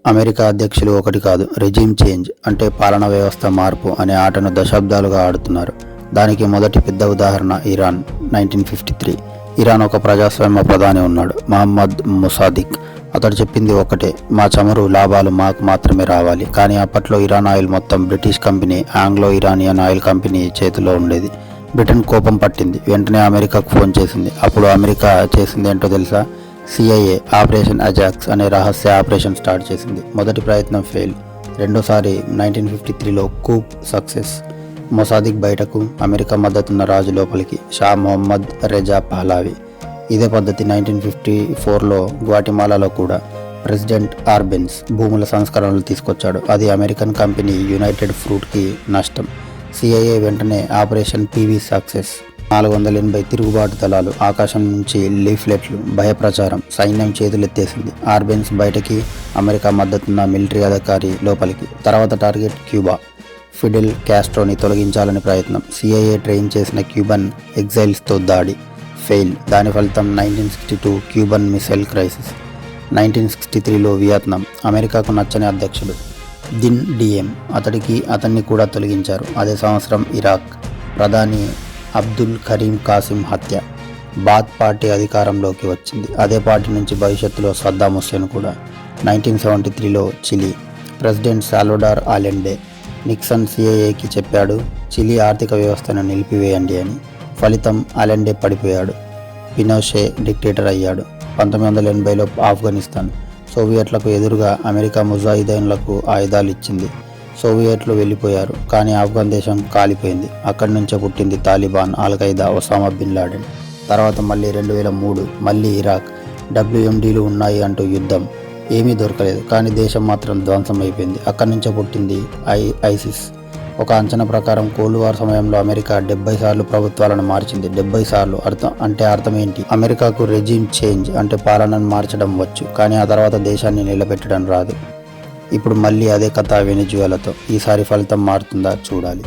America అధ్యక్షులు ఒకటి కాదు, రెజిమ్ చేంజ్ అంటే పాలనా వ్యవస్థ మార్పు అనే ఆటను దశాబ్దాలుగా ఆడుతున్నారు. దానికి మొదటి పెద్ద ఉదాహరణ ఇరాన్ 1953. ఇరాన్ ఒక ప్రజాస్వామ్య ప్రధాని ఉన్నాడు, మహమ్మద్ ముసాదిక్. అతడు చెప్పింది ఒకటే, మా చమురు లాభాలు మాకు మాత్రమే రావాలి. కానీ అప్పట్లో ఇరాన్ ఆయిల్ మొత్తం British company Anglo Iranian oil company చేతిలో ఉండేది. బ్రిటన్ కోపం పట్టింది, వెంటనే అమెరికాకు ఫోన్ చేసింది. అప్పుడు అమెరికా చేసింది ఏంటో తెలుసా? సిఐఏ ఆపరేషన్ అజాక్స్ అనే రహస్య ఆపరేషన్ స్టార్ట్ చేసింది. మొదటి ప్రయత్నం ఫెయిల్, రెండోసారి 1953లో కూప్ సక్సెస్. మొసాదిక్ బయటకు, అమెరికా మద్దతున్న రాజు లోపలికి, షా మొహమ్మద్ రెజా పహ్లావి. ఇదే పద్ధతి 1954లో గ్వాటిమాలాలో కూడా ప్రెసిడెంట్ ఆర్బెన్స్ భూముల సంస్కరణలు తీసుకొచ్చాడు. అది అమెరికన్ కంపెనీ యునైటెడ్ ఫ్రూట్కి నష్టం. సిఐఏ వెంటనే ఆపరేషన్ పివి సక్సెస్. 480 తిరుగుబాటు దళాలు, ఆకాశం నుంచి లీఫ్లెట్లు, భయప్రచారం, సైన్యం చేతులెత్తేసింది. ఆర్బెన్స్ బయటకి, అమెరికా మద్దతున్న మిలిటరీ అధికారి లోపలికి. తర్వాత టార్గెట్ క్యూబా. ఫిడెల్ క్యాస్ట్రోని తొలగించాలని ప్రయత్నం. సిఐఏ ట్రైన్ చేసిన క్యూబన్ ఎగ్జైల్స్తో దాడి, ఫెయిల్. దాని ఫలితం 1962 క్యూబన్ మిసైల్ క్రైసిస్. 1963లో వియత్నాం. అమెరికాకు నచ్చని అధ్యక్షుడు దిన్ డిఎం, అతన్ని కూడా తొలగించారు. అదే సంవత్సరం ఇరాక్. ప్రధాని అబ్దుల్ కరీం కాసిం హత్య. బాత్ పార్టీ అధికారంలోకి వచ్చింది. అదే పార్టీ నుంచి భవిష్యత్తులో సద్దాం హుస్సేన్ కూడా. 1973లో Chile. President Salvador Allende. Nixon సిఐఏకి చెప్పాడు, చిలీ ఆర్థిక వ్యవస్థను నిలిపివేయండి అని. ఫలితం ఆలెండే పడిపోయాడు, పినోషే డిక్టేటర్ అయ్యాడు. 1980లో ఆఫ్ఘనిస్తాన్. సోవియట్లకు ఎదురుగా అమెరికా ముజాహిదీన్లకు ఆయుధాలు ఇచ్చింది. సోవియట్లు వెళ్ళిపోయారు, కానీ ఆఫ్ఘన్ దేశం కాలిపోయింది. అక్కడి నుంచే పుట్టింది Taliban, al Qaeda, Osama bin Laden. తర్వాత మళ్ళీ 2003 మళ్ళీ ఇరాక్. WMDలు ఉన్నాయి అంటూ యుద్ధం. ఏమీ దొరకలేదు, కానీ దేశం మాత్రం ధ్వంసం అయిపోయింది. అక్కడి నుంచే పుట్టింది ఐసిస్. ఒక అంచనా ప్రకారం కోల్డ్ వార్ సమయంలో అమెరికా 70 సార్లు ప్రభుత్వాలను మార్చింది. 70 సార్లు అర్థం ఏంటి? అమెరికాకు రెజిమ్ చేంజ్ అంటే పాలనను మార్చడం వచ్చు, కానీ ఆ తర్వాత దేశాన్ని నిలబెట్టడం రాదు. ఇప్పుడు మళ్ళీ అదే కథ వెనిజువేలాతో. ఈసారి ఫలితం మారుతుందా? చూడాలి.